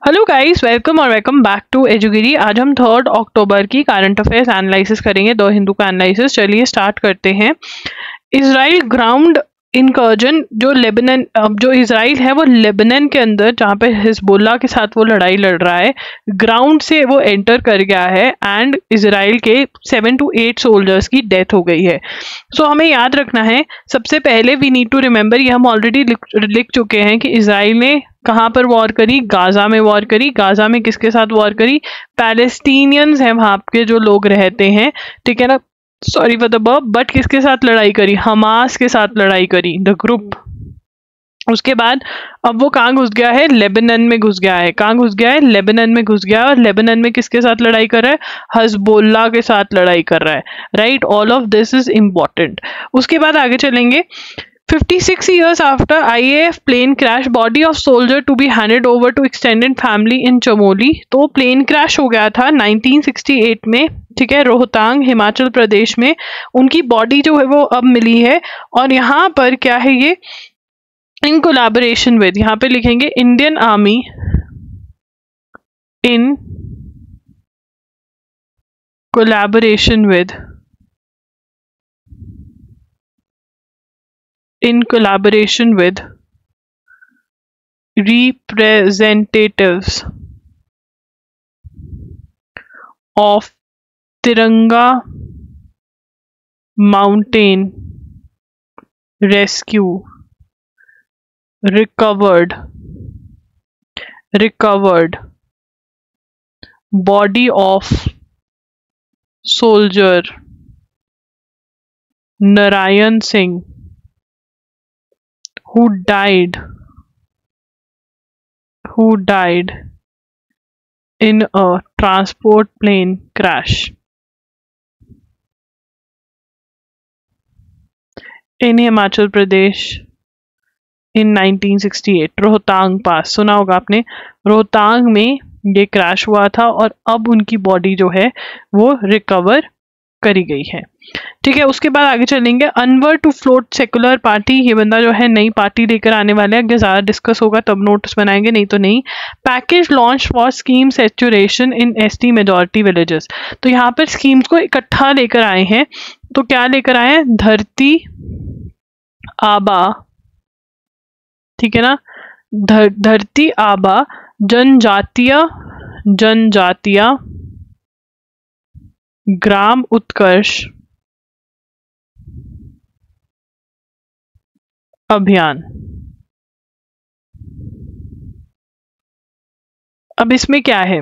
Hello guys, welcome back to एजुगिरी। आज हम 3 अक्टूबर की करंट अफेयर्स एनालिसिस करेंगे, द हिंदू का एनालिसिस। चलिए स्टार्ट करते हैं। इजराइल ग्राउंड इनकर्जन, जो इजराइल है वो लेबनान के अंदर जहाँ पे हिजबुल्लाह के साथ वो लड़ाई लड़ रहा है, ग्राउंड से वो एंटर कर गया है एंड इजराइल के 7 to 8 सोल्जर्स की डेथ हो गई है। सो हमें याद रखना है, सबसे पहले वी नीड टू रिमेंबर, ये हम ऑलरेडी लिख चुके हैं कि इजराइल ने कहाँ पर वॉर करी, गाजा में वॉर करी। गाजा में किसके साथ वॉर करी? पैलेस्टीनियंस हैं वहां के जो लोग रहते हैं, ठीक है ना, sorry for the verb, but किसके साथ लड़ाई करी? हमास के साथ लड़ाई करी, द ग्रुप। उसके बाद अब वो कहाँ घुस गया है? लेबनान में घुस गया है। कहाँ घुस गया है? लेबनान में घुस गया है। और लेबनान में किसके साथ लड़ाई कर रहा है? हिजबुल्लाह के साथ लड़ाई कर रहा है, right. All of this is important. उसके बाद आगे चलेंगे। 56 years after IAF plane crash, body of soldier to be handed over to extended family in Chamoli। तो प्लेन क्रैश हो गया था 1968 में, ठीक है, रोहतांग हिमाचल प्रदेश में। उनकी बॉडी जो है वो अब मिली है। और यहाँ पर क्या है ये? इन कोलैबोरेशन विद, यहाँ पे लिखेंगे Indian army in collaboration with, in collaboration with representatives of Tiranga Mountain Rescue recovered body of soldier Narayan Singh who died in a transport plane crash in Himachal Pradesh in 1968। Rohtang पास, सुना होगा आपने, रोहतांग में ये crash हुआ था और अब उनकी बॉडी जो है वो रिकवर करी गई है, ठीक है। उसके बाद आगे चलेंगे। Anwar to float secular party, ये बंदा जो है नई पार्टी लेकर आने वाले हैं। अगर ज़्यादा डिस्कस होगा तब नोट्स बनाएंगे, नहीं तो नहीं। Package launch for scheme saturation in ST majority villages, तो यहाँ पर स्कीम्स को इकट्ठा लेकर आए हैं। तो क्या लेकर आए हैं? धरती आबा, ठीक है ना, धरती आबा जनजातीय ग्राम उत्कर्ष अभियान। अब इसमें क्या है?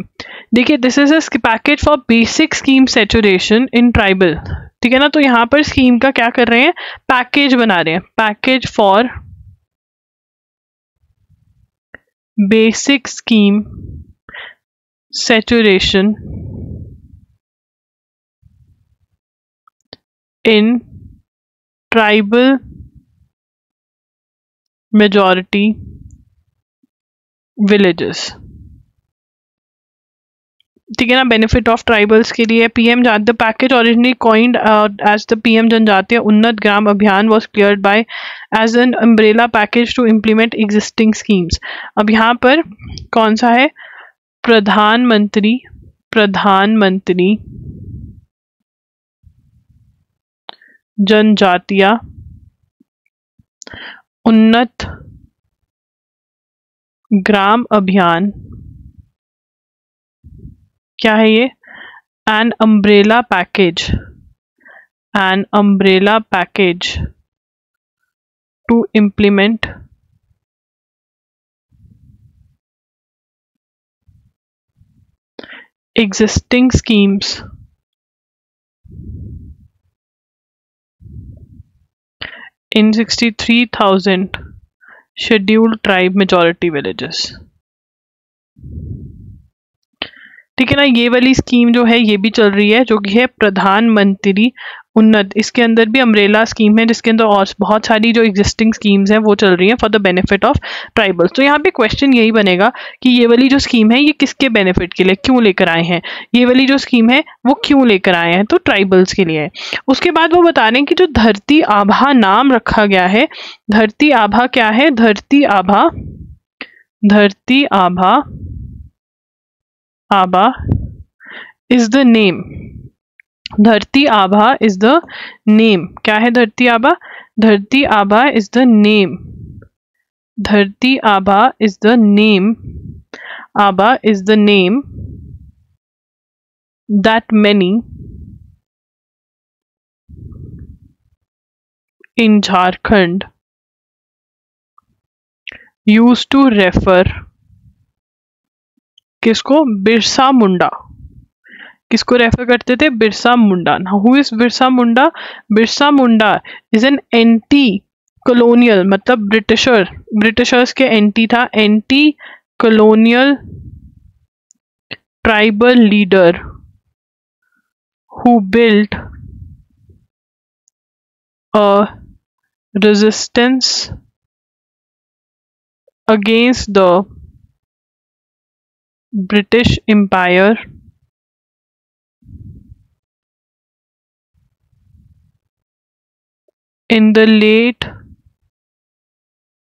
देखिए, this is a package for basic scheme saturation in tribal, ठीक है ना। तो यहाँ पर स्कीम का क्या कर रहे हैं? पैकेज बना रहे हैं। Package for basic scheme saturation in tribal majority villages, ठीक है ना, बेनिफिट ऑफ ट्राइबल्स के लिए। PM the package originally coined as the PM Janjatiya Unnat Gram Abhiyan was cleared by as an umbrella package to implement existing schemes. अब यहाँ पर कौन सा है? प्रधानमंत्री जनजातीय उन्नत ग्राम अभियान। क्या है ये? An umbrella package to implement existing schemes in 63,000 scheduled tribe majority villages, ठीक है ना। ये वाली स्कीम जो है ये भी चल रही है, जो कि है प्रधानमंत्री उन्नत। इसके अंदर भी अम्ब्रेला स्कीम है, जिसके अंदर और बहुत सारी जो एग्जिस्टिंग स्कीम्स हैं वो चल रही हैं for the benefit of tribals. तो यहाँ पे क्वेश्चन यही बनेगा कि ये वाली जो स्कीम है ये किसके बेनिफिट के लिए, क्यों लेकर आए हैं? ये वाली जो स्कीम है वो क्यों लेकर आए हैं? तो ट्राइबल्स के लिए है। उसके बाद वो बता रहे हैं कि जो धरती आभा नाम रखा गया है, धरती आभा क्या है? धरती आभा आभा is the name. धरती आभा is the name. क्या है धरती आभा? धरती आभा is the name. धरती आभा is the name. Abha is the name that many in Jharkhand used to refer. किसको? बिरसा मुंडा. किसको रेफर करते थे? Birsa Munda. Now who is Birsa Munda? Birsa Munda is an anti colonial, मतलब ब्रिटिशर्स के एंटी था, anti colonial tribal leader who built a resistance against the British Empire in the late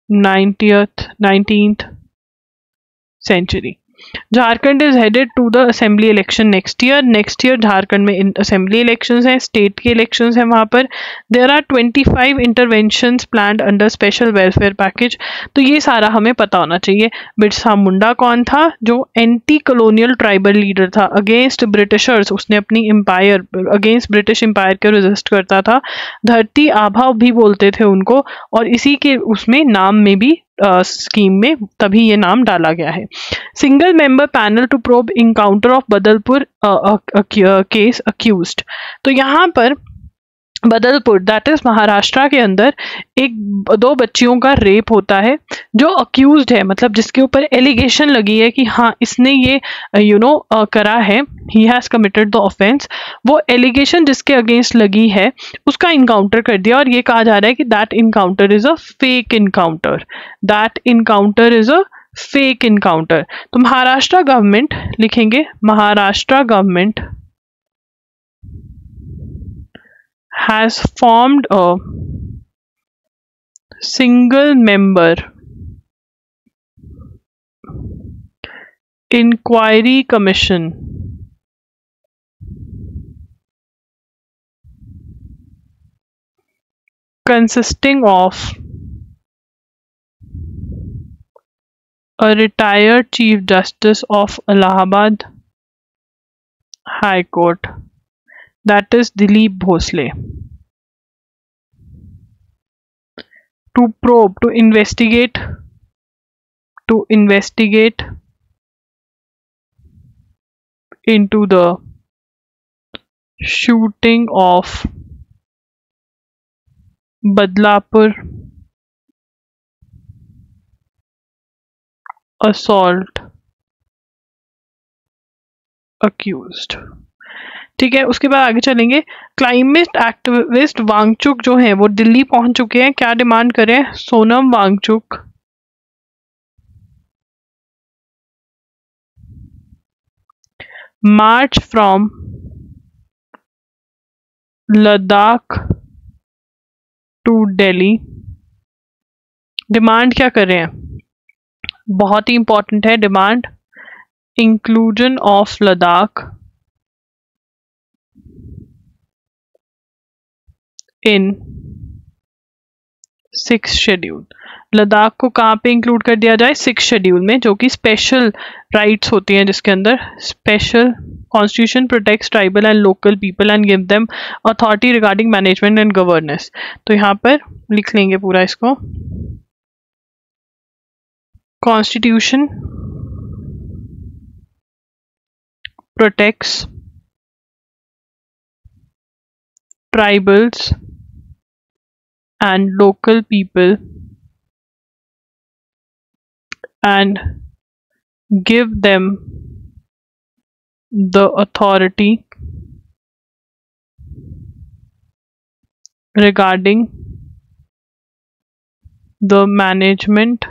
19th century. Jharkhand is headed to the assembly election next year Jharkhand में assembly elections हैं, state के elections हैं वहां पर. There are 25 interventions planned under special welfare package. तो ये सारा हमें पता होना चाहिए. बिरसा मुंडा कौन था? जो एंटी कॉलोनियल ट्राइबल लीडर था अगेंस्ट ब्रिटिशर्स, उसने अपनी एम्पायर अगेंस्ट ब्रिटिश एम्पायर के रेजिस्ट करता था. धरती आभा भी बोलते थे उनको, और इसी के उसमें नाम में भी स्कीम में तभी ये नाम डाला गया है. Single member panel to probe encounter of Badlapur case accused. तो यहाँ पर बदलपुर दैट इज महाराष्ट्र के अंदर दो बच्चियों का रेप होता है. जो अक्यूज्ड है, मतलब जिसके ऊपर एलिगेशन लगी है कि हाँ इसने ये करा है, he has committed the offence, वो एलिगेशन जिसके अगेंस्ट लगी है उसका इनकाउंटर कर दिया. और ये कहा जा रहा है कि that encounter is a fake encounter. That encounter is a fake encounter. तो महाराष्ट्र गवर्नमेंट लिखेंगे, Maharashtra government has formed a single member inquiry commission consisting of a retired Chief Justice of Allahabad High Court, that is Dilip Bhosle, to probe, to investigate into the shooting of Badlapur assault accused. ठीक है, उसके बाद आगे चलेंगे. Climate activist Wangchuck जो हैं वो दिल्ली पहुंच चुके हैं. क्या डिमांड करें? Sonam Wangchuk march from Ladakh to Delhi. Demand क्या कर रहे हैं? बहुत ही इंपॉर्टेंट है demand. Inclusion of Ladakh in 6th schedule. Ladakh को कहाँ पे इंक्लूड कर दिया जाए? 6th शेड्यूल में, जो कि स्पेशल राइट्स होती हैं, जिसके अंदर special constitution protects tribal and local people and give them authority regarding management and governance. तो यहाँ पर लिख लेंगे पूरा इसको. Constitution protects tribals and local people and give them the authority regarding the management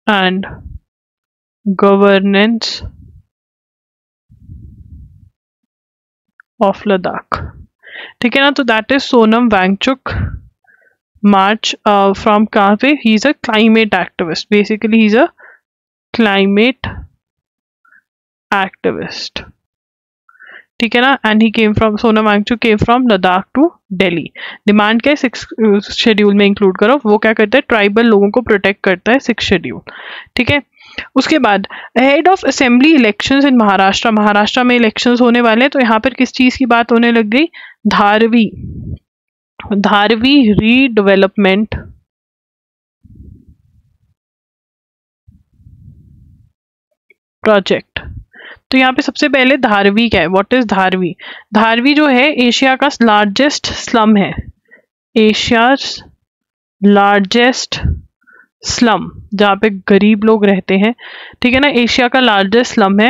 and governance of Ladakh. ठीक है ना. तो that is Sonam Wangchuk. March from कहाँ पे? He is a climate activist. Basically he is a climate activist, ठीक है ना। And he came from, Sonam Wangchuk came from Ladakh to Delhi. Demand क्या है, 6 शेड्यूल में इंक्लूड करो। वो क्या करता है, ट्राइबल लोगों को प्रोटेक्ट करता है, 6 शेड्यूल, ठीक है। उसके बाद head of assembly elections in Maharashtra, Maharashtra में इलेक्शंस होने वाले हैं, तो यहाँ पर किस चीज की बात होने लग गई, धारवी, धारवी रीडेवलपमेंट प्रोजेक्ट। तो यहाँ पे सबसे पहले धारवी क्या है, व्हाट इज धारवी। धारवी जो है एशिया का लार्जेस्ट स्लम है, एशिया लार्जेस्ट स्लम, जहाँ पे गरीब लोग रहते हैं, ठीक है ना, एशिया का लार्जेस्ट स्लम है।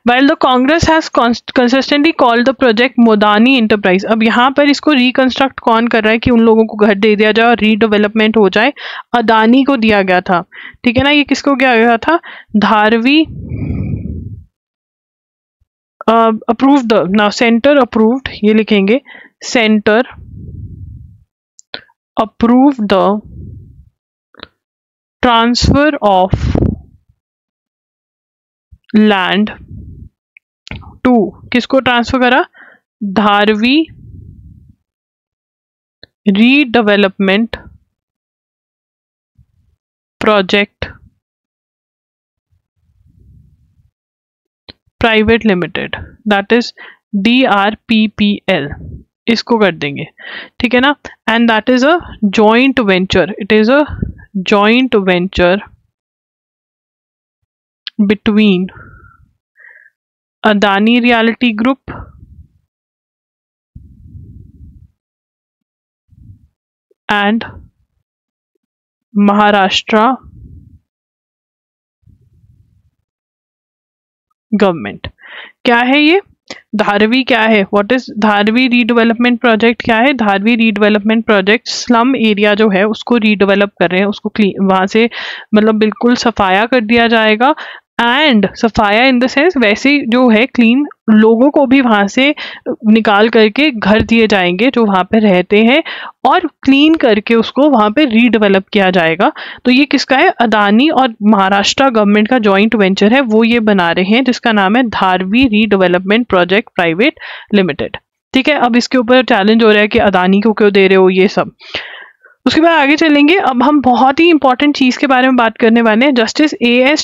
While the Congress has consistently called the project Modani enterprise. अब यहाँ पर इसको रिकंस्ट्रक्ट कौन कर रहा है कि उन लोगों को घर दे दिया जाए और रीडेवलपमेंट हो जाए, अदानी को दिया गया था, ठीक है ना। ये किसको दिया गया था, Dharavi approved the, now center approved, ये लिखेंगे, center approved the transfer of land to, किसको ट्रांसफर करा, Dharavi redevelopment project private limited, that is DRPPL, इसको कर देंगे, ठीक है ना। And that is a joint venture, it is a joint venture between Adani reality group and Maharashtra government. क्या है ये धारवी, क्या है, what is Dharavi redevelopment project, क्या है, Dharavi redevelopment project slum area जो है उसको रीडेवलप कर रहे हैं, उसको वहां से मतलब बिल्कुल सफाया कर दिया जाएगा। एंड सफाया इन द सेंस वैसे जो है क्लीन, लोगों को भी वहां से निकाल करके घर दिए जाएंगे जो वहां पे रहते हैं, और क्लीन करके उसको वहां पे रीडेवलप किया जाएगा। तो ये किसका है, अदानी और महाराष्ट्र गवर्नमेंट का जॉइंट वेंचर है, वो ये बना रहे हैं, जिसका नाम है Dharavi redevelopment project private limited, ठीक है। अब इसके ऊपर चैलेंज हो रहा है कि अदानी को क्यों दे रहे हो ये सब। उसके बाद आगे चलेंगे, अब हम बहुत ही इंपॉर्टेंट चीज के बारे में बात करने वाले हैं। जस्टिस AS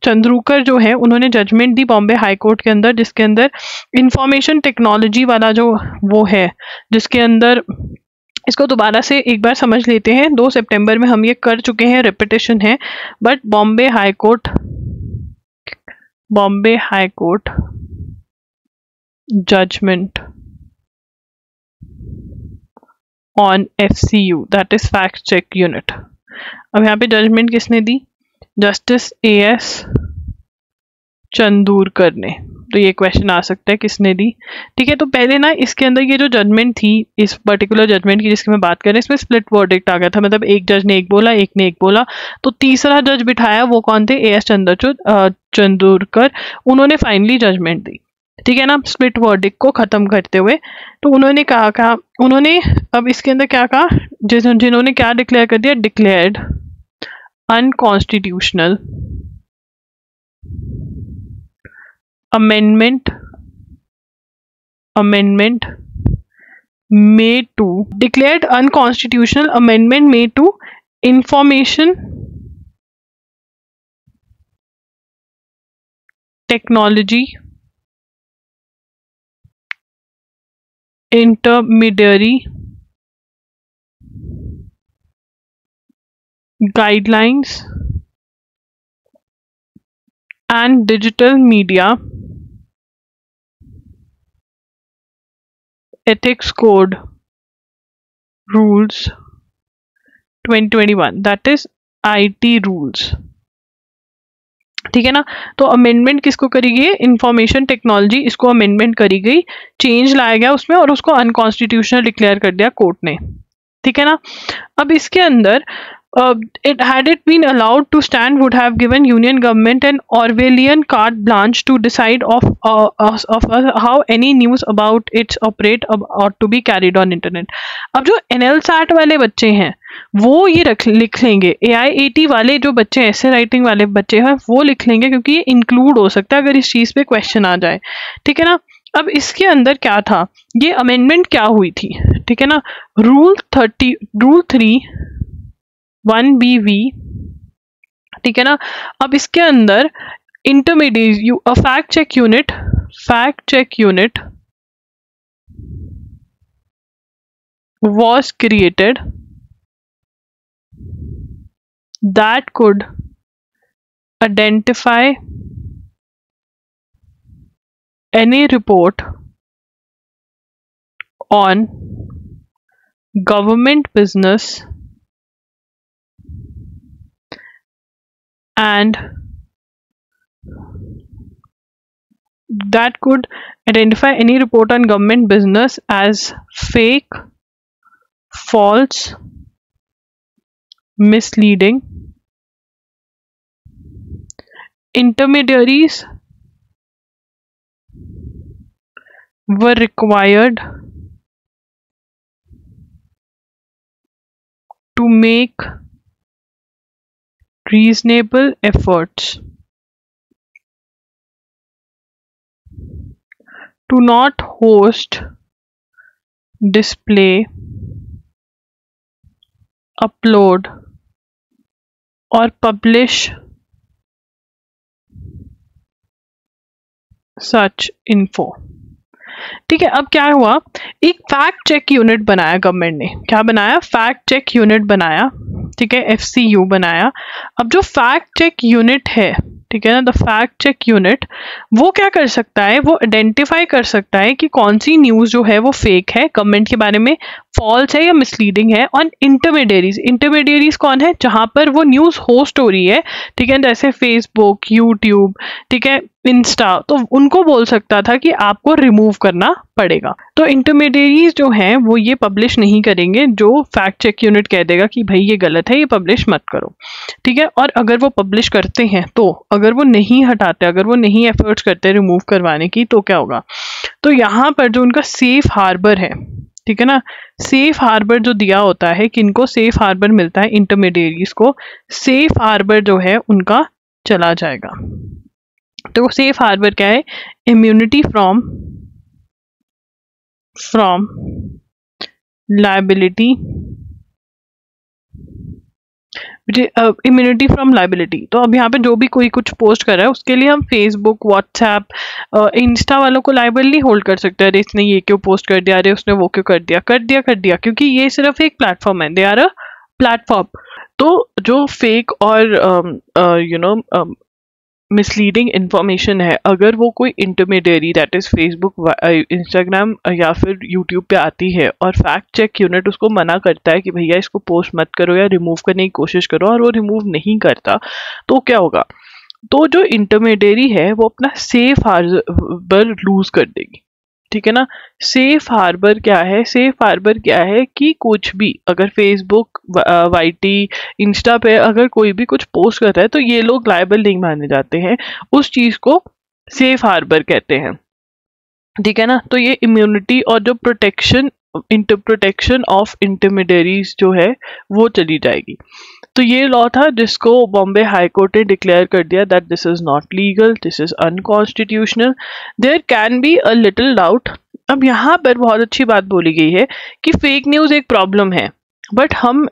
चंद्रूकर जो है, उन्होंने जजमेंट दी बॉम्बे हाई कोर्ट के अंदर, जिसके अंदर इंफॉर्मेशन टेक्नोलॉजी वाला जो वो है, जिसके अंदर, इसको दोबारा से एक बार समझ लेते हैं। 2 सितंबर में हम ये कर चुके हैं, रिपीटेशन है, but Bombay high court judgment on FCU, that is fact check unit. अब यहाँ पे जजमेंट किसने दी, जस्टिस AS चंदूरकर ने। तो ये क्वेश्चन आ सकता है किसने दी, ठीक है। तो पहले ना इसके अंदर ये जो जजमेंट थी, इस पर्टिकुलर जजमेंट की जिसकी मैं बात कर रही हूँ, इसमें स्प्लिट वर्डिक्ट आ गया था, मतलब एक जज ने एक बोला, एक ने एक बोला, तो तीसरा जज बिठाया, वो कौन थे, AS चंदूरकर, उन्होंने फाइनली जजमेंट दी, ठीक है ना, स्प्लिट वर्डिक्ट को खत्म करते हुए। तो उन्होंने कहा उन्होंने अब इसके अंदर क्या कहा, जिन्होंने क्या डिक्लेयर कर दिया, declared unconstitutional amendment made to, declared unconstitutional amendment made to information technology intermediary guidelines and digital media ethics code rules 2021, that is IT rules, ठीक है ना। तो अमेंडमेंट किसको करी गई, इंफॉर्मेशन टेक्नोलॉजी, इसको अमेंडमेंट करी गई, चेंज लाया गया उसमें, और उसको अनकॉन्स्टिट्यूशनल डिक्लेयर कर दिया कोर्ट ने, ठीक है ना। अब इसके अंदर it had it been allowed to stand would have given union government an Orwellian carte blanche to decide of how any news about its operate ought to be carried on internet। अब जो NLSAT वाले बच्चे हैं वो ये लिख लेंगे। AIAT वाले जो बच्चे ऐसे राइटिंग वाले बच्चे हैं वो लिख लेंगे, क्योंकि ये इंक्लूड हो सकता है अगर इस चीज़ पे क्वेश्चन आ जाए, ठीक है ना। अब इसके अंदर क्या था, ये अमेंडमेंट क्या हुई थी, ठीक है ना। रूल 3(1)(b)(v), ठीक है ना। अब इसके अंदर intermediate fact check unit was created that could identify any report on government business and that could identify any report on government business as fake, false, misleading. Intermediaries were required to make reasonable efforts to not host, display, upload or publish such info। ठीक है, अब क्या हुआ, एक fact check unit बनाया government ने। क्या बनाया, फैक्ट चेक यूनिट बनाया, ठीक है, FCU बनाया। अब जो फैक्ट चेक यूनिट है, ठीक है ना, द फैक्ट चेक यूनिट, वो क्या कर सकता है, वो आइडेंटिफाई कर सकता है कि कौन सी न्यूज़ जो है वो फेक है गवर्नमेंट के बारे में, फॉल्स है या मिसलीडिंग है। ऑन इंटरमीडियरीज कौन है, जहां पर वो न्यूज़ होस्ट हो रही है, ठीक है, जैसे फेसबुक, यूट्यूब, ठीक है, इंस्टा, तो उनको बोल सकता था कि आपको रिमूव करना पड़ेगा। तो इंटरमीडियरीज जो हैं वो ये पब्लिश नहीं करेंगे, जो फैक्ट चेक यूनिट कह देगा कि भाई ये गलत है, ये पब्लिश मत करो, ठीक है। और अगर वो पब्लिश करते हैं, तो अगर वो नहीं हटाते, अगर वो नहीं एफर्ट्स करते रिमूव करवाने की, तो क्या होगा, तो यहाँ पर जो उनका सेफ हार्बर है, ठीक है ना, सेफ हार्बर जो दिया होता है, किनको सेफ हार्बर मिलता है, इंटरमीडियरीज को सेफ हार्बर जो है उनका चला जाएगा। तो सेफ हार्बर क्या है, immunity from liability, immunity from liability. तो अब यहाँ पे जो भी कोई कुछ पोस्ट कर रहा है उसके लिए हम फेसबुक, व्हाट्सएप, इंस्टा वालों को लायबल नहीं होल्ड कर सकते, अरे इसने ये क्यों पोस्ट कर दिया, अरे उसने वो क्यों कर दिया, क्योंकि ये सिर्फ एक प्लेटफॉर्म है, दे आर अ प्लेटफॉर्म। तो जो फेक और मिसलीडिंग इंफॉर्मेशन है, अगर वो कोई intermediary that is Facebook, Instagram या फिर यूट्यूब पे आती है और फैक्ट चेक यूनिट उसको मना करता है कि भैया इसको पोस्ट मत करो या रिमूव करने की कोशिश करो, और वो रिमूव नहीं करता, तो क्या होगा, तो जो इंटरमीडियरी है वो अपना सेफ हार्बर लूज कर देगी, ठीक है ना। सेफ हार्बर क्या है, सेफ हार्बर क्या है कि कुछ भी अगर फेसबुक, YT, इंस्टा पे अगर कोई भी कुछ पोस्ट करता है तो ये लोग लायबल नहीं माने जाते हैं, उस चीज को सेफ हार्बर कहते हैं, ठीक है ना। तो ये इम्यूनिटी और जो प्रोटेक्शन ऑफ इंटरमीडियरीज जो है वो चली जाएगी। तो ये लॉ था जिसको बॉम्बे हाई कोर्ट ने डिक्लेयर कर दिया that this is not legal, this is unconstitutional. There can be a little doubt. अब यहाँ पर बहुत अच्छी बात बोली गई है कि फेक न्यूज़ एक प्रॉब्लम है, बट हम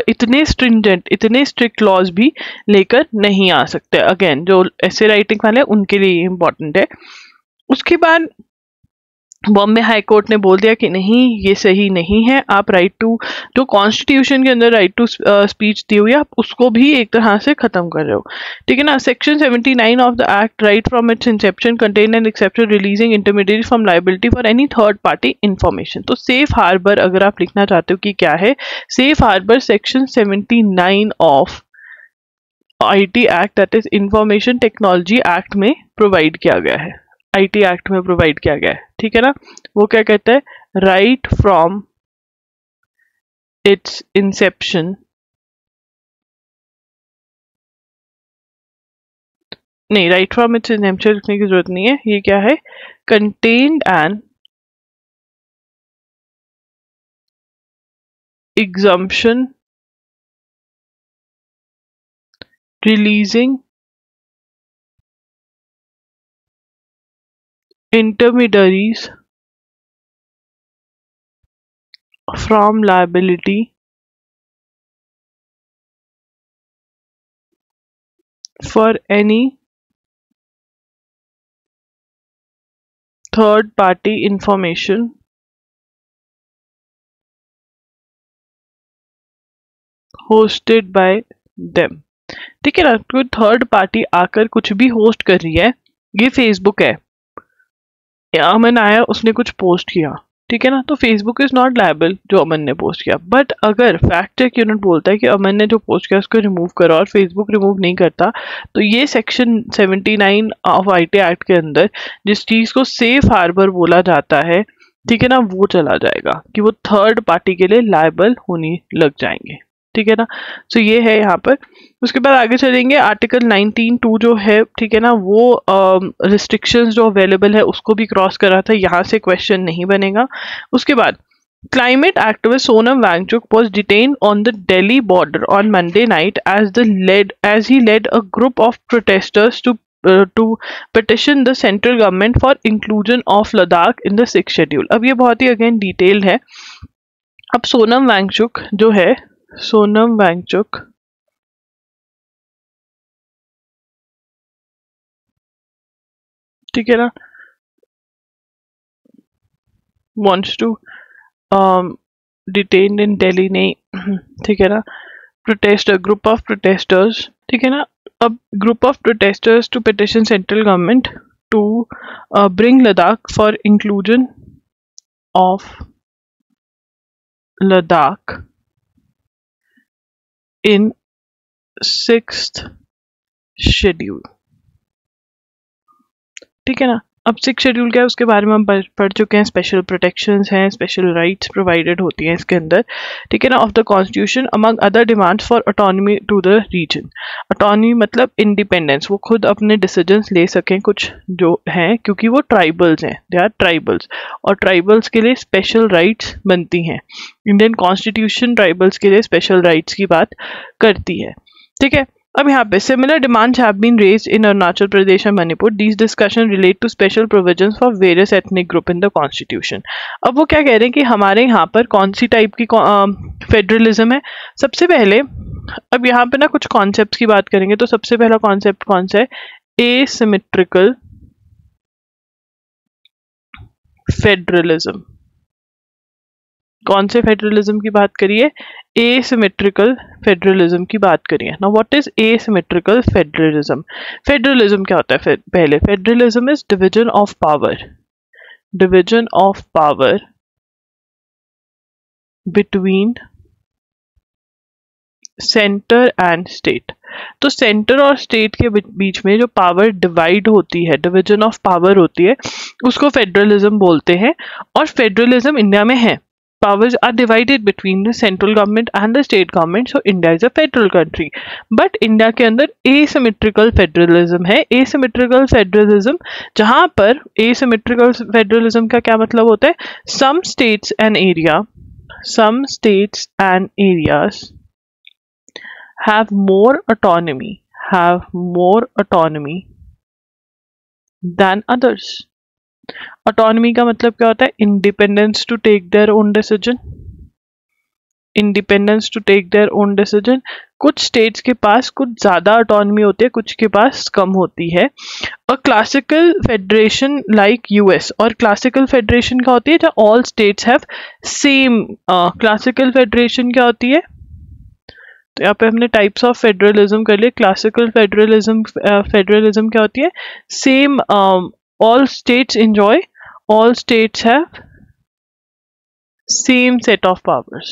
इतने स्ट्रिंजेंट, इतने स्ट्रिक्ट लॉज भी लेकर नहीं आ सकते। अगेन जो ऐसे राइटिंग वाले हैं उनके लिए इम्पोर्टेंट है। उसके बाद बॉम्बे हाई कोर्ट ने बोल दिया कि नहीं, ये सही नहीं है, आप राइट टू, जो कॉन्स्टिट्यूशन के अंदर राइट टू स्पीच दी हुई है, आप उसको भी एक तरह से खत्म कर रहे हो, ठीक है ना। Section 79 of the act right from its inception contain an exception releasing intermediate from liability for any third party information. तो सेफ हार्बर अगर आप लिखना चाहते हो कि क्या है, safe harbour section 79 of IT act that is information technology act में प्रोवाइड किया गया है, IT एक्ट में प्रोवाइड किया गया है, ठीक है ना। वो क्या कहता है, राइट फ्रॉम इट्स इंसेप्शन, नहीं, राइट फ्रॉम इट्स इंसेप्शन लिखने की जरूरत नहीं है, ये क्या है, contained an exemption releasing intermediaries from liability for any third party information hosted by them। ठीक है ना, कोई थर्ड पार्टी आकर कुछ भी होस्ट कर रही है, ये फेसबुक है, अमन आया उसने कुछ पोस्ट किया, ठीक है ना, तो फेसबुक इज नॉट लायबल जो अमन ने पोस्ट किया। बट अगर फैक्ट चेक यूनिट बोलता है कि अमन ने जो पोस्ट किया उसको रिमूव करो और फेसबुक रिमूव नहीं करता, तो ये सेक्शन 79 ऑफ आईटी एक्ट के अंदर जिस चीज को सेफ हार्बर बोला जाता है, ठीक है ना, वो चला जाएगा कि वो थर्ड पार्टी के लिए लायबल होने लग जाएंगे। ठीक है ना, सो ये है यहाँ पर। उसके बाद आगे चलेंगे, आर्टिकल 19(2) जो है, ठीक है ना, वो रिस्ट्रिक्शंस जो अवेलेबल है उसको भी क्रॉस कर रहा था, यहाँ से क्वेश्चन नहीं बनेगा। उसके बाद climate activist Sonam Wangchuk was detained on the Delhi border on Monday night as he led a group of protesters to petition the central government for inclusion of Ladakh in the 6th schedule। अब ये बहुत ही again detail है। अब सोनम वांगचुक जो है, सोनम वांगचुक ठीक है ना, wants to detained in Delhi नहीं, ठीक है ना, protester group of protesters, ठीक है ना, अब group of protesters to petition central government to bring Ladakh for inclusion of Ladakh in 6th schedule। ठीक है ना, अब 6th शेड्यूल क्या है उसके बारे में हम पढ़ चुके हैं। स्पेशल प्रोटेक्शंस हैं, स्पेशल राइट्स प्रोवाइडेड होती हैं इसके अंदर, ठीक है ना, of the constitution among other demands for autonomy to the region. Autonomy मतलब इंडिपेंडेंस, वो खुद अपने डिसीजंस ले सकें कुछ जो हैं, क्योंकि वो ट्राइबल्स हैं, दे आर ट्राइबल्स, और ट्राइबल्स के लिए स्पेशल राइट्स बनती हैं। इंडियन कॉन्स्टिट्यूशन ट्राइबल्स के लिए स्पेशल राइट्स की बात करती है। ठीक है, अब यहाँ पे similar demands have been raised in Arunachal Pradesh and Manipur. These discussion relate to special provisions for various ethnic group in the constitution. अब वो क्या कह रहे हैं कि हमारे यहाँ पर कौन सी टाइप की फेडरलिज्म है। सबसे पहले अब यहाँ पे ना कुछ कॉन्सेप्ट की बात करेंगे, तो सबसे पहला कॉन्सेप्ट कौन सा है, एसिमेट्रिकल फेडरलिज्म। कौन से फेडरलिज्म की बात करिए, एसिमेट्रिकल फेडरलिज्म की बात करिए। Now what is asymmetrical federalism? Federalism क्या होता है? पहले federalism is division of power, division of power between centre and state. तो सेंटर और स्टेट के बीच में जो पावर डिवाइड होती है, डिवीजन ऑफ पावर होती है, उसको फेडरलिज्म बोलते हैं। और फेडरलिज्म इंडिया में है, powers are divided between the central government and the state government, so India is a federal country। but India के अंदर asymmetrical federalism है। asymmetrical federalism जहाँ पर asymmetrical federalism का क्या मतलब होता है, some states and areas have more autonomy than others। Autonomy का मतलब क्या होता है, independence to take their own decision, independence to take their own decision. कुछ स्टेट्स के पास कुछ ज्यादा ऑटोनॉमी होती है, कुछ के पास कम होती है। A classical federation like US, और क्लासिकल फेडरेशन क्या होती है, जहाँ all states have same. Classical federation क्या होती है, तो यहाँ पे हमने टाइप्स ऑफ फेडरलिज्म कर लिए। क्लासिकल फेडरलिज्म क्या होती है, same, all states have same set of powers।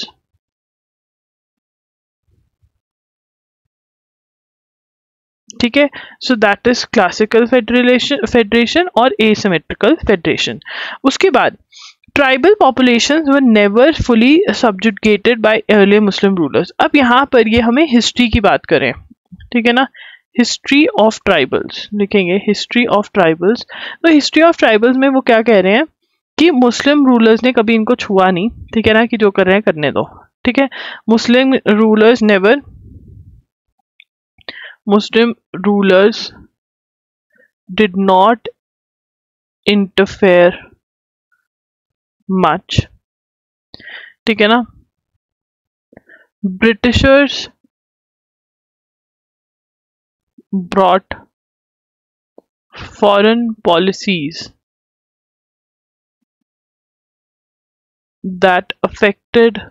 ठीक है, so that is classical federation और एसिमेट्रिकल फेडरेशन। उसके बाद tribal populations were never fully subjugated by earlier Muslim rulers. अब यहाँ पर ये हमें हिस्ट्री की बात करें, ठीक है ना, हिस्ट्री ऑफ ट्राइबल्स लिखेंगे, हिस्ट्री ऑफ ट्राइबल्स। तो हिस्ट्री ऑफ ट्राइबल्स में वो क्या कह रहे हैं कि मुस्लिम रूलर्स ने कभी इनको छुआ नहीं, ठीक है ना, कि जो कर रहे हैं करने दो। ठीक है, मुस्लिम rulers never Muslim rulers did not interfere much. ठीक है ना. Britishers brought foreign policies that affected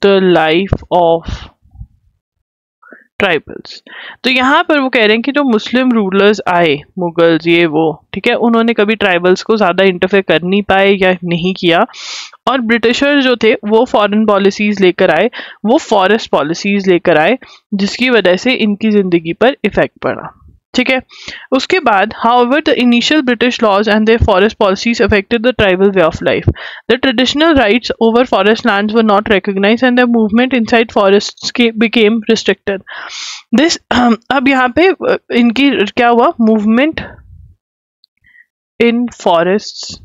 the life of tribals. तो यहाँ पर वो कह रहे हैं कि जो मुस्लिम रूलर्स आए, मुगल्स ये वो, ठीक है, उन्होंने कभी ट्राइबल्स को ज़्यादा इंटरफेयर कर नहीं पाए या नहीं किया. और ब्रिटिशर्स जो थे वो फॉरेन पॉलिसीज़ लेकर आए, वो फॉरेस्ट पॉलिसीज़ लेकर आए, जिसकी वजह से इनकी ज़िंदगी पर इफ़ेक्ट पड़ा. ठीक है. उसके बाद however the initial British laws and their forest policies affected the tribal way of life. The traditional rights over forest lands were not recognized and their movement inside forests became restricted. This अब यहाँ पे इनकी क्या हुआ, movement in forests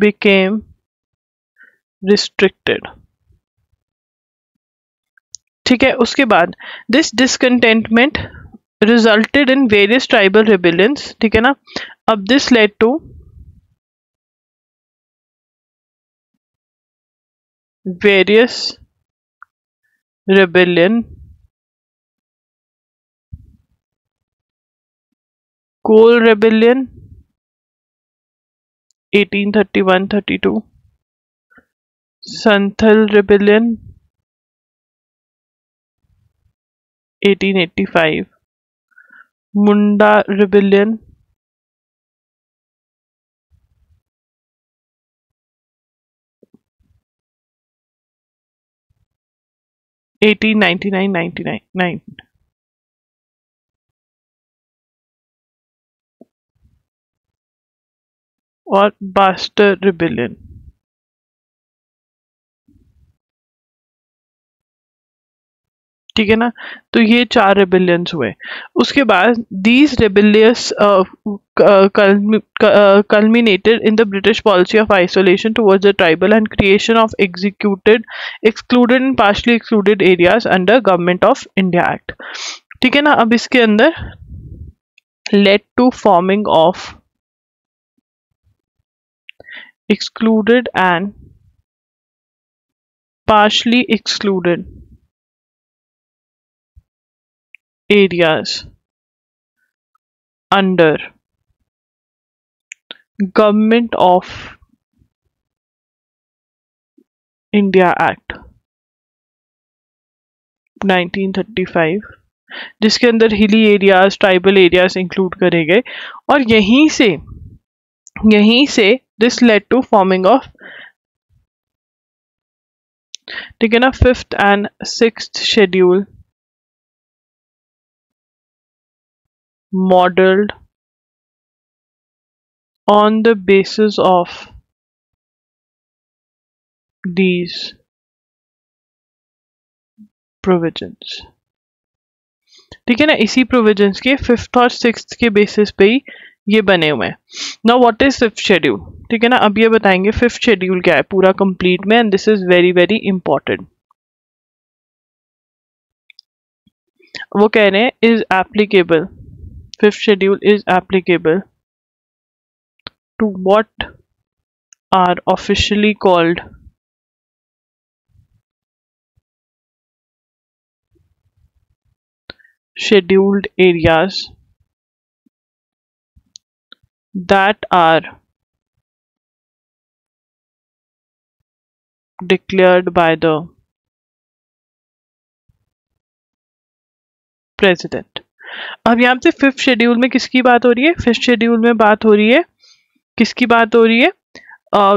became restricted. ठीक है. उसके बाद this discontentment resulted in various tribal rebellions. ठीक है ना. अब this led to various rebellion, Kol rebellion 1831-32, Santhal rebellion 1885, Munda rebellion 1899-99 और बास्टर रेबेलियन. ठीक है ना. तो ये 4 रेबेलियंस हुए. उसके बाद these rebellious culminated in the British policy of isolation towards the tribal and creation of excluded and partially excluded areas under Government of India Act. ठीक है ना. अब इसके अंदर led to forming of excluded and partially excluded areas under Government of India Act 1935, जिसके अंदर hilly areas, tribal areas include करे गए. और यहीं से this led to forming of, ठीक है ना, 5th and 6th schedule modeled on the basis of these provisions. ठीक है ना. इसी प्रोविजंस के 5th और 6th के बेसिस पे ही ये बने हुए हैं. Now what is 5th schedule. ठीक है ना. अब ये बताएंगे 5th शेड्यूल क्या है पूरा कंप्लीट में, and this is very very important. वो कह रहे हैं is applicable, 5th schedule is applicable to what are officially called scheduled areas that are declared by the president. अब यहाँ पे 5th शेड्यूल में किसकी बात हो रही है. 5th शेड्यूल में बात हो रही है, किसकी बात हो रही है,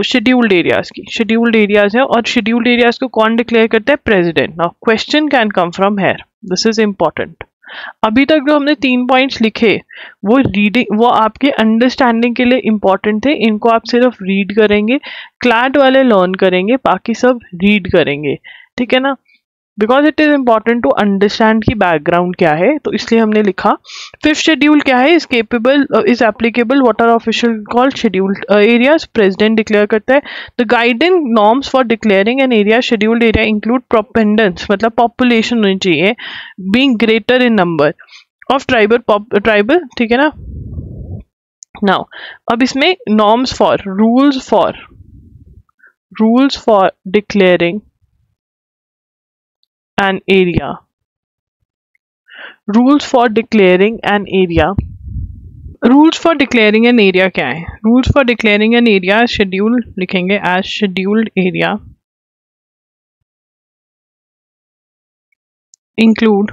शेड्यूल्ड एरियाज की. शेड्यूल्ड एरियाज है और शेड्यूल्ड एरियाज को कौन डिक्लेयर करता है, president. Now question can come from here, this is important. अभी तक जो हमने 3 पॉइंट्स लिखे वो रीडिंग, वो आपके अंडरस्टैंडिंग के लिए इंपॉर्टेंट थे. इनको आप सिर्फ रीड करेंगे, क्लैट वाले लर्न करेंगे, बाकी सब रीड करेंगे. ठीक है ना. Because it is important to understand की बैकग्राउंड क्या है, तो इसलिए हमने लिखा। फिफ्थ शेड्यूल क्या है, is capable is applicable what are official called scheduled areas, president declare करता है। The guiding norms for declaring an area scheduled area include preponderance, मतलब पॉपुलेशन होनी चाहिए being greater in number of tribal, ठीक है ना। नाउ अब इसमें norms for rules for declaring an area, rules for declaring an area, rules for declaring an area क्या है, rules for declaring an area schedule लिखेंगे as scheduled area include,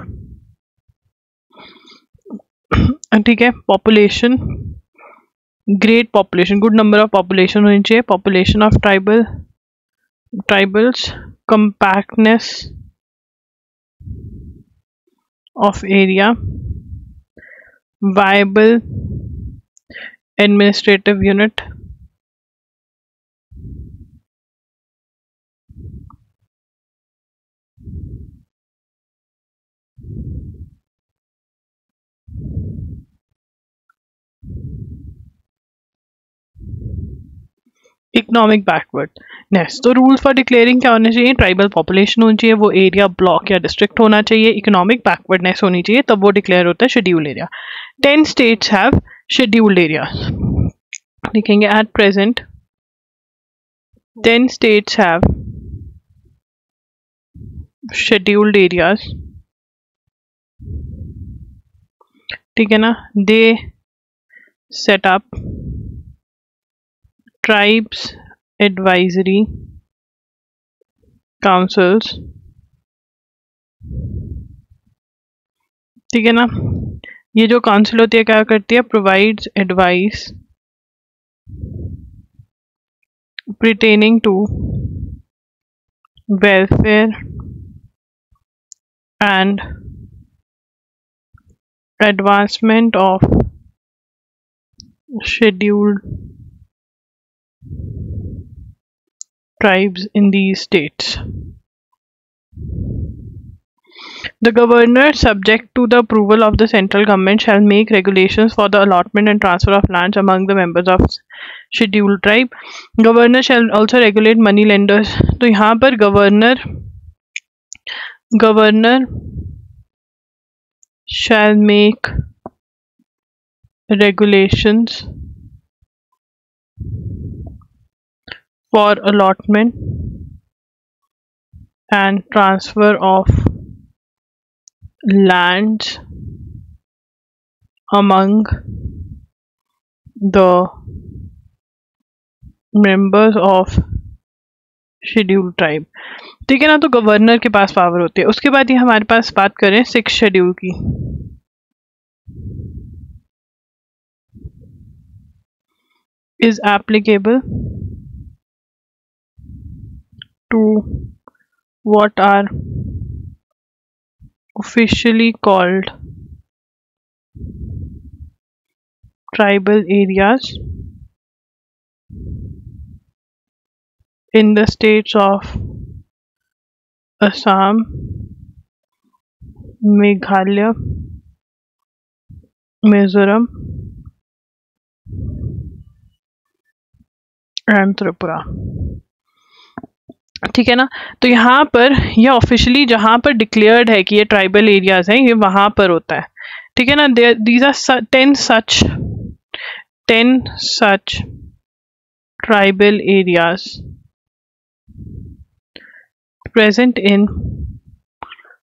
ठीक है, population, great population, good number of population होनी चाहिए, population of tribals, compactness of area, viable administrative unit, economic backwardness. तो rules for declaring क्या होने चाहिए, tribal population होनी चाहिए, वो एरिया ब्लॉक या डिस्ट्रिक्ट होना चाहिए, इकोनॉमिक बैकवर्डनेस होनी चाहिए, तब वो डिक्लेयर होता है schedule area. 10 states have scheduled area, लिखेंगे at present 10 states have scheduled areas, ठीक है ना। They set up tribes advisory councils, ठीक है ना। ये जो काउंसिल होती है क्या करती है, provides advice pertaining to welfare and advancement of scheduled tribes in these states. The governor, subject to the approval of the central government, shall make regulations for the allotment and transfer of lands among the members of scheduled tribe. Governor shall also regulate money lenders. तो यहाँ पर governor shall make regulations for allotment and transfer of lands among the members of schedule tribe, ठीक है ना। तो governor के पास power होती है। उसके बाद ये हमारे पास बात करें 6 शेड्यूल की, is applicable to what are officially called tribal areas in the states of Assam, Meghalaya, Mizoram and Tripura, ठीक है ना। तो यहाँ पर ये ऑफिशियली जहाँ पर डिक्लेयर्ड है कि ये ट्राइबल एरियाज हैं, ये वहाँ पर होता है, ठीक है ना। These are 10 such tribal areas present in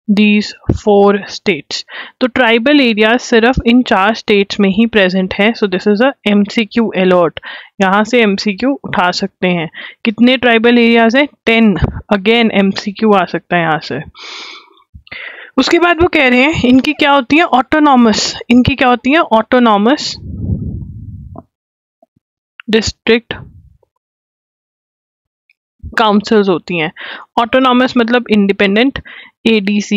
these 4 states. तो ट्राइबल एरिया सिर्फ इन 4 स्टेट्स में ही प्रेजेंट है। So this is a MCQ alert, यहाँ से MCQ उठा सकते हैं। कितने ट्राइबल एरियाज है, 10, अगेन MCQ आ सकता है यहाँ से। उसके बाद वो कह रहे हैं इनकी क्या होती है, ऑटोनॉमस, इनकी क्या होती है, ऑटोनॉमस डिस्ट्रिक्ट काउंसिल्स होती हैं। ऑटोनॉमस मतलब independent, ADC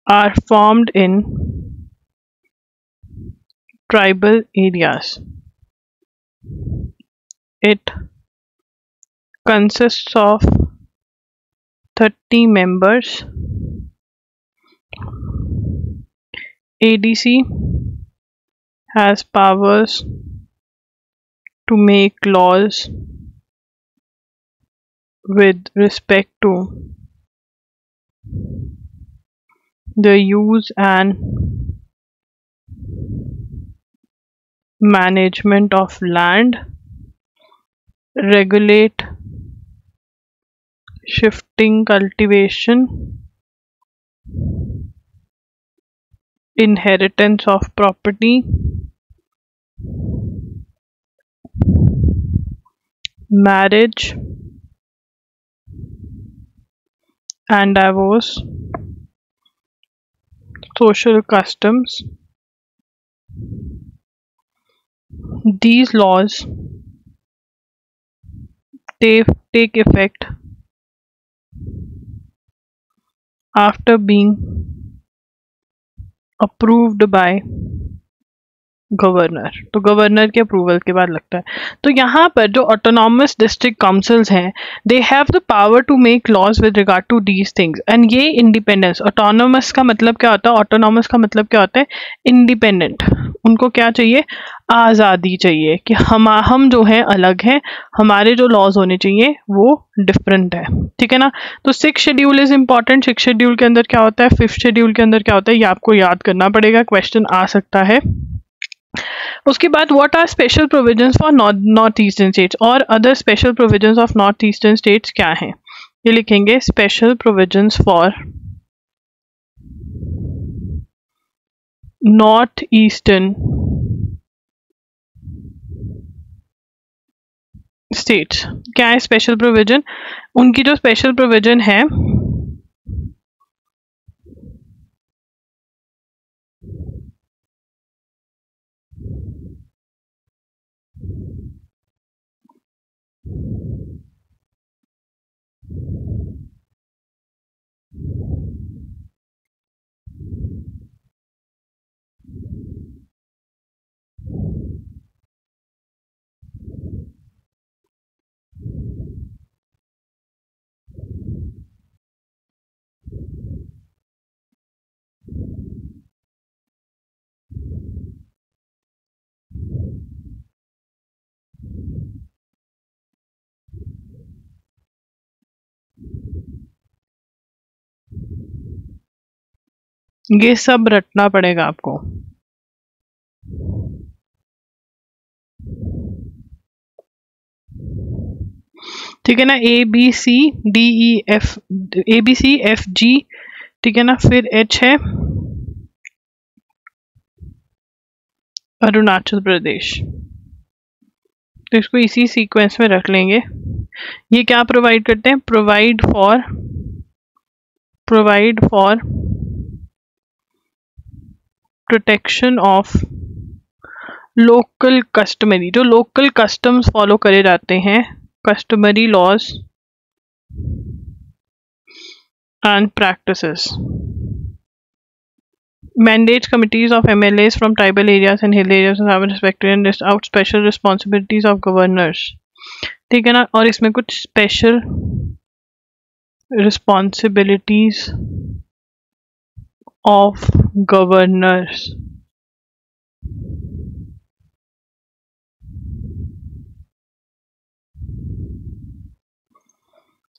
are formed in tribal areas. It consists of 30 members. ADC has powers to make laws with respect to the use and management of land, regulate shifting cultivation, inheritance of property, marriage and divorce, social customs. These laws take effect after being approved by governor, तो governor के approval के बाद लगता है। तो यहाँ पर जो ऑटोनॉमस डिस्ट्रिक्ट काउंसिल्स हैं, they have the power to make laws with regard to these things, and ये इंडिपेंडेंस, ऑटोनॉमस का मतलब क्या होता है, ऑटोनॉमस का मतलब क्या होता है, इंडिपेंडेंट। उनको क्या चाहिए, आज़ादी चाहिए कि हम जो हैं अलग हैं, हमारे जो लॉज होने चाहिए वो डिफरेंट है, ठीक है ना। तो 6th schedule is important. 6th schedule के अंदर क्या होता है, 5th शेड्यूल के अंदर क्या होता है, ये आपको याद करना पड़ेगा, क्वेश्चन आ सकता है। उसके बाद what are special provisions for north eastern states, और other special provisions of north eastern states क्या हैं, ये लिखेंगे special provisions for north eastern states. क्या है स्पेशल प्रोविजन, उनकी जो स्पेशल प्रोविजन है ये सब रटना पड़ेगा आपको। ठीक है ना, ABCDEF G, ठीक है ना, फिर H है अरुणाचल प्रदेश, तो इसको इसी सीक्वेंस में रख लेंगे। ये क्या प्रोवाइड करते हैं, provide for protection of local customary, जो लोकल कस्टम्स फॉलो करे जाते हैं, customary laws and practices. Mandates committees of MLAs from tribal areas and hill areas to have respected and list out special responsibilities of governors. ठीक है ना, और इसमें कुछ special responsibilities of governors.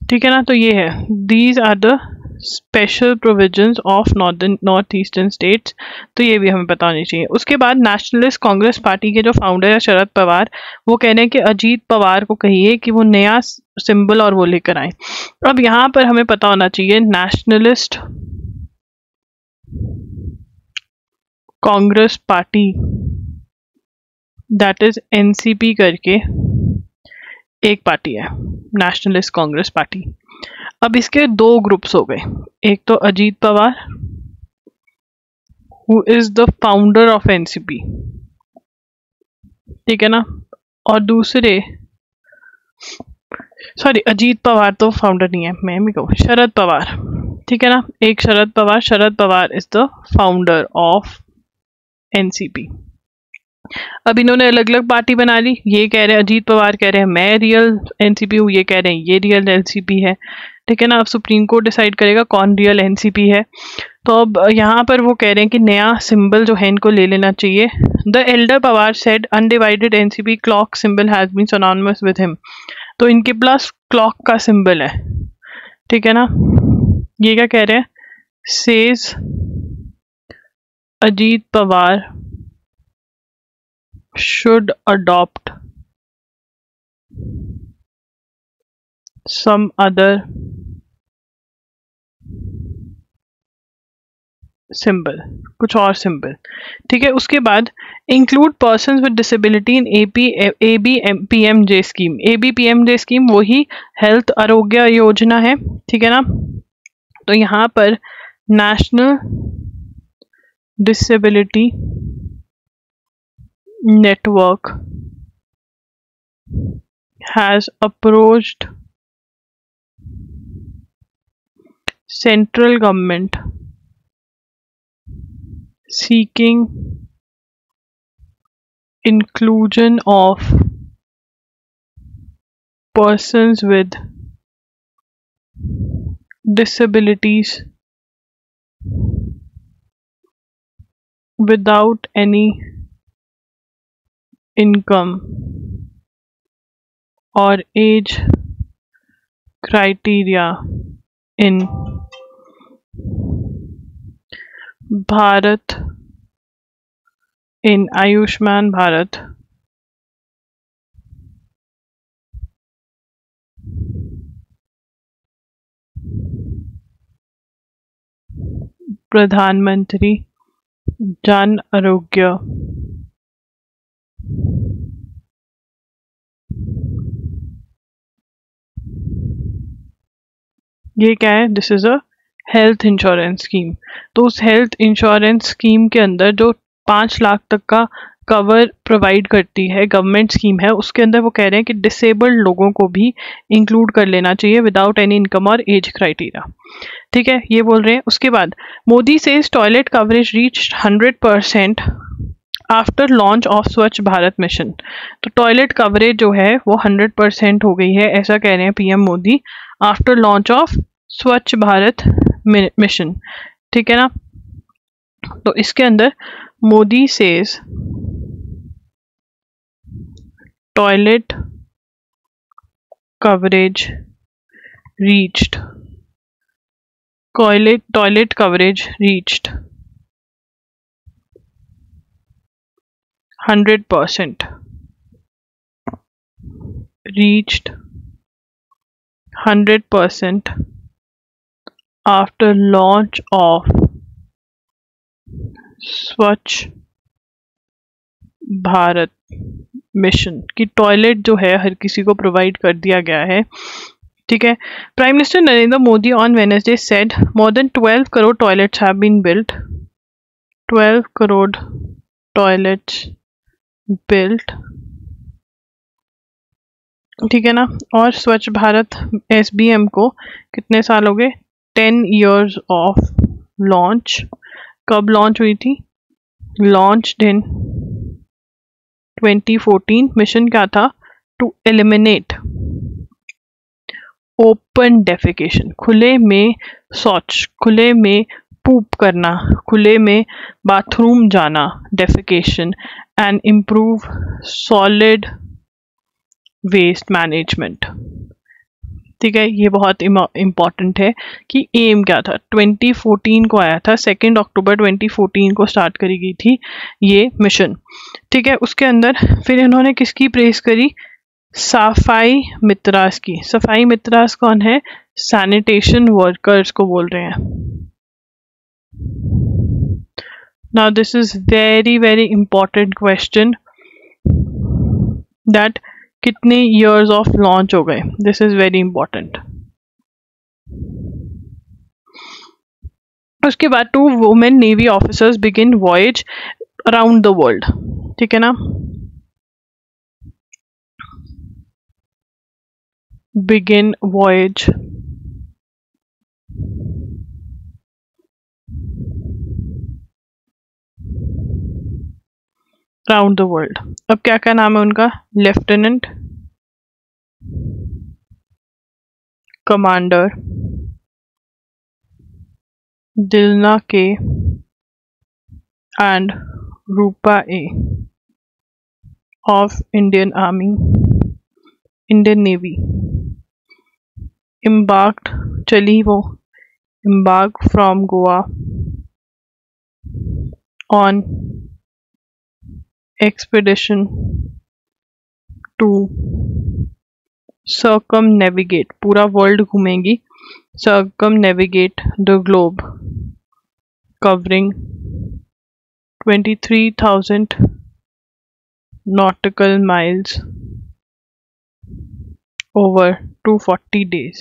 ठीक है ना, तो ये है, these are the special provisions of north eastern states, तो ये भी हमें पता होनी चाहिए। उसके बाद नेशनलिस्ट कांग्रेस पार्टी के जो फाउंडर है शरद पवार, वो कह रहे हैं कि अजीत पवार को कहिए कि वो नया सिंबल और वो लेकर आए। अब यहाँ पर हमें पता होना चाहिए, nationalist Congress party, that is NCP करके एक पार्टी है, नेशनलिस्ट कांग्रेस पार्टी। अब इसके दो ग्रुप्स हो गए, एक तो Ajit Pawar who is the founder of NCP, ठीक है ना, और दूसरे, सॉरी अजीत पवार तो फाउंडर नहीं है, मैं भी कहूँ शरद पवार, ठीक है ना, एक Sharad Pawar is the founder of NCP। अब इन्होंने अलग अलग पार्टी बना ली, ये कह रहे हैं, अजीत पवार कह रहे हैं मैं रियल NCP हूँ, ये कह रहे हैं ये रियल NCP है। ठीक है ना। अब सुप्रीम कोर्ट डिसाइड करेगा कौन रियल एनसीपी है। तो अब यहाँ पर वो कह रहे हैं कि नया सिंबल जो है इनको ले लेना चाहिए। The elder Pawar said undivided NCP clock symbol has been synonymous with him. तो इनके पास क्लॉक का सिंबल है, ठीक है ना। ये क्या कह रहे हैं, says Ajit Pawar should adopt some other symbol, कुछ और सिंबल, ठीक है। उसके बाद include persons with disability in ABPMJ scheme. ABPMJ scheme वही हेल्थ आरोग्य योजना है, ठीक है ना। तो यहाँ पर national disability network has approached central government seeking inclusion of persons with disabilities without any income or age criteria in Bharat in Ayushman Bharat Pradhanmantri Jan Arogya ये क्या है, this is a health insurance scheme. तो उस हेल्थ इंश्योरेंस स्कीम के अंदर जो 5 लाख तक का कवर प्रोवाइड करती है गवर्नमेंट स्कीम है, उसके अंदर वो कह रहे हैं कि डिसेबल्ड लोगों को भी इंक्लूड कर लेना चाहिए विदाउट एनी इनकम और एज क्राइटेरिया, ठीक है, ये बोल रहे हैं। उसके बाद Modi says toilet coverage reach 100% after launch of स्वच्छ भारत मिशन। तो टॉयलेट कवरेज जो है वो 100% हो गई है, ऐसा कह रहे हैं PM Modi after launch of स्वच्छ भारत मिशन, ठीक है ना। तो इसके अंदर Modi says toilet coverage reached toilet coverage reached 100% reached 100% after launch of स्वच्छ भारत मिशन की टॉयलेट जो है हर किसी को प्रोवाइड कर दिया गया है, ठीक है। Prime minister Narendra Modi on Wednesday said more than 12 crore toilets have been built, 12 crore toilets built, ठीक है ना। और स्वच्छ भारत SBM को कितने साल हो गए, 10 years ऑफ लॉन्च। कब लॉन्च हुई थी, लॉन्च इन 2014। मिशन क्या था, टू एलिमिनेट ओपन डेफिकेशन, खुले में शौच, खुले में पूप करना, खुले में बाथरूम जाना, defecation, and improve solid waste management, ठीक है। ये बहुत इम्पॉर्टेंट है कि एम क्या था, 2014 को आया था, 2 अक्टूबर 2014 को स्टार्ट करी गई थी ये मिशन, ठीक है। उसके अंदर फिर इन्होंने किसकी प्रेस करी, सफाई मित्रास की। सफाई मित्रास कौन है, सैनिटेशन वर्कर्स को बोल रहे हैं। Now this is very very important question that कितने years ऑफ लॉन्च हो गए, दिस इज वेरी इंपॉर्टेंट। उसके बाद 2 women navy officers begin voyage around the world, ठीक है ना, begin voyage around the world. अब क्या क्या नाम है उनका, lieutenant commander Dilna K and Rupa A of Indian Navy embarked from Goa on expedition to circumnavigate, पूरा world घूमेंगी, circumnavigate the globe, covering 23,000 nautical miles over 240 days.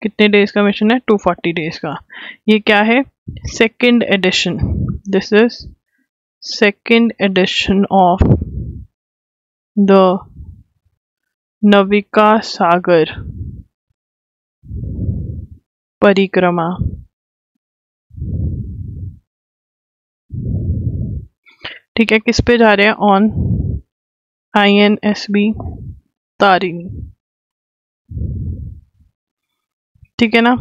कितने days का mission है? 240 डेज का. ये क्या है? Second edition. This is second edition of the Navika Sagar Parikrama. ठीक है, किस पे जा रहे हैं? On INSB Tarini. ठीक है ना.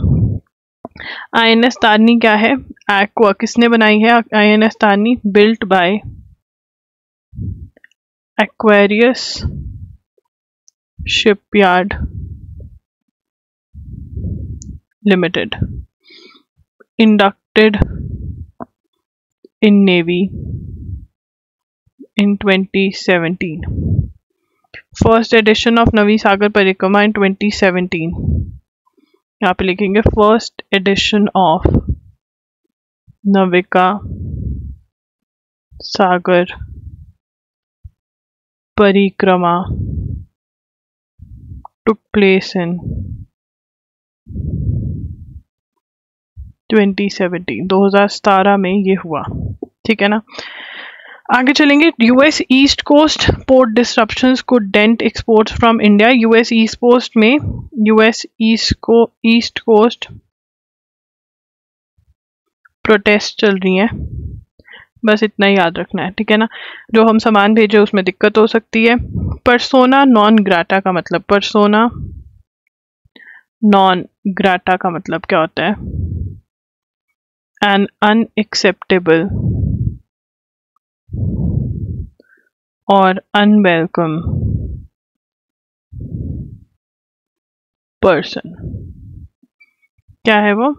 INS तारिणी क्या है? एक्वा. किसने बनाई है INS Tarini? Built by Aquarius shipyard limited. Inducted in navy in 2017. First edition of नवी सागर परिक्रमा in 2017. यहाँ पे लिखेंगे first edition of Navika Sagar परिक्रमा took place in 2017. 2017 में ये हुआ. ठीक है ना. आगे चलेंगे. US east coast port disruptions को dent exports from India. US east coast में ईस्ट कोस्ट प्रोटेस्ट चल रही है. बस इतना ही याद रखना है. ठीक है ना. जो हम सामान भेजे उसमें दिक्कत हो सकती है. पर्सोना नॉन ग्राटा का मतलब, पर्सोना नॉन ग्राटा का मतलब क्या होता है? एन अनएक्सेप्टेबल और अनवेलकम पर्सन. क्या है वो?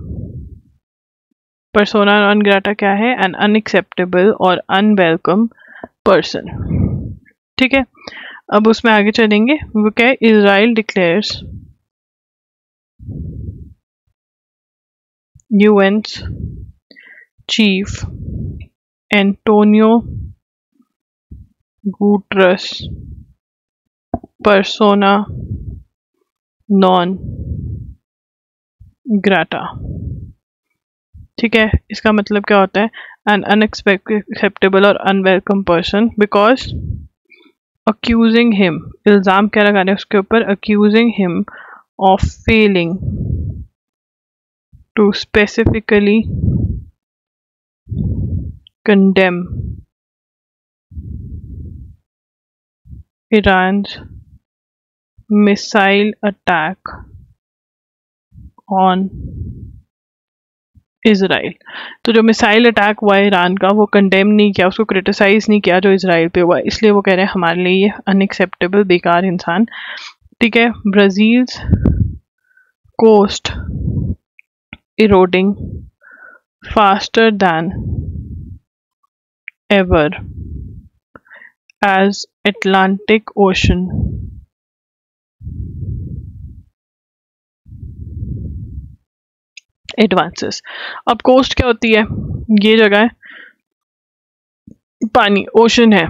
पर्सोना नॉन ग्राटा क्या है? एन अनएक्सेप्टेबल और अनवेलकम पर्सन. ठीक है. अब उसमें आगे चलेंगे. वो क्या है? Israel declares UN's chief Antonio Guterres persona non grata. ठीक है. इसका मतलब क्या होता है? एन अनएक्सेप्टेबल और unwelcome person because accusing him, इल्ज़ाम क्या लगा रहे हैं उसके ऊपर? Accusing him of failing to specifically condemn Iran's missile attack on Israel. तो जो मिसाइल अटैक हुआ है ईरान का, वो कंडेम नहीं किया, उसको क्रिटिसाइज नहीं किया जो इसराइल पे हुआ, इसलिए वो कह रहे हैं हमारे लिए ये अनएक्सेप्टेबल, बेकार इंसान. ठीक है. Brazil's coast eroding faster than ever as Atlantic Ocean advances. अब कोस्ट क्या होती है? ये जगह है, पानी, ओशन है.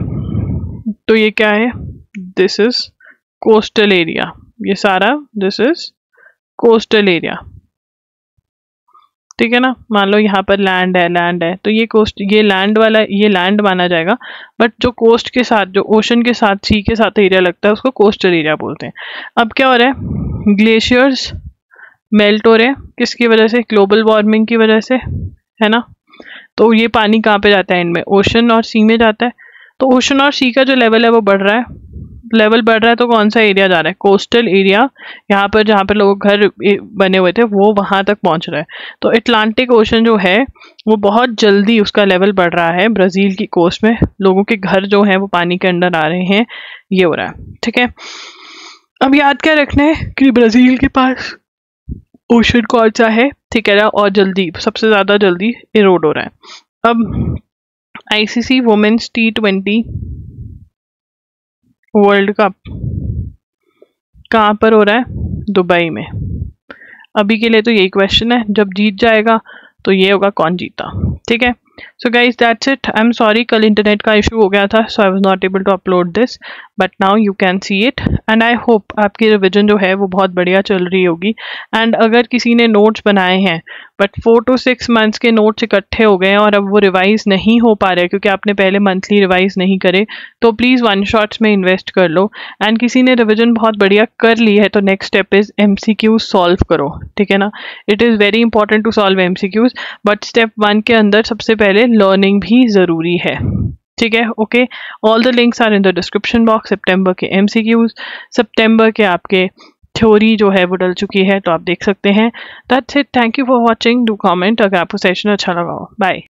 तो ये क्या है? This is coastal area. ये सारा दिस इज कोस्टल एरिया. ठीक है ना. मान लो यहाँ पर लैंड है तो ये कोस्ट, ये लैंड वाला, ये लैंड माना जाएगा. बट जो कोस्ट के साथ, जो ओशन के साथ, सी के साथ एरिया लगता है उसको कोस्टल एरिया बोलते हैं. अब क्या हो रहा है? ग्लेशियर्स मेल्ट हो रहे हैं. किसकी वजह से? ग्लोबल वार्मिंग की वजह से, है ना. तो ये पानी कहाँ पे जाता है? इनमें ओशन और सी में जाता है. तो ओशन और सी का जो लेवल है वो बढ़ रहा है. लेवल बढ़ रहा है तो कौन सा एरिया जा रहा है? कोस्टल एरिया, यहाँ पर जहाँ पर लोग घर बने हुए थे वो वहां तक पहुंच रहा है। तो अटलांटिक ओशन जो है वो बहुत जल्दी उसका लेवल बढ़ रहा है। ब्राजील की कोस्ट में लोगों के घर जो है वो पानी के अंदर आ रहे हैं, ये हो रहा है। ठीक है, अब याद क्या रखना है कि ब्राजील के पास ओशन कौन सा है, ठीक है ना, और जल्दी, सबसे ज्यादा जल्दी इरोड हो रहा है। अब ICC women's T20 world cup कहाँ पर हो रहा है? दुबई में। अभी के लिए तो यही क्वेश्चन है, जब जीत जाएगा तो ये होगा कौन जीता। ठीक है, so guys that's it. I am sorry, कल इंटरनेट का इशू हो गया था, so I was not able to upload this, but now you can see it and I hope आपकी रिविजन जो है वो बहुत बढ़िया चल रही होगी। एंड अगर किसी ने नोट्स बनाए हैं बट 4 to 6 मंथ्स के नोट्स इकट्ठे हो गए हैं और अब वो रिवाइज नहीं हो पा रहे क्योंकि आपने पहले मंथली रिवाइज नहीं करे, तो प्लीज़ वन शॉट्स में इन्वेस्ट कर लो। एंड किसी ने रिविजन बहुत बढ़िया कर ली है तो next step is MCQs solve करो। ठीक है ना, it is very important to solve MCQs, but step 1 के अंदर सबसे पहले लर्निंग भी ज़रूरी है। ठीक है, okay, all the links are in the description box. सितंबर के MCQs, सितंबर के आपके थ्योरी जो है वो डल चुकी है, तो आप देख सकते हैं। That's it, thank you for watching, do comment अगर आपको सेशन अच्छा लगा हो। बाय।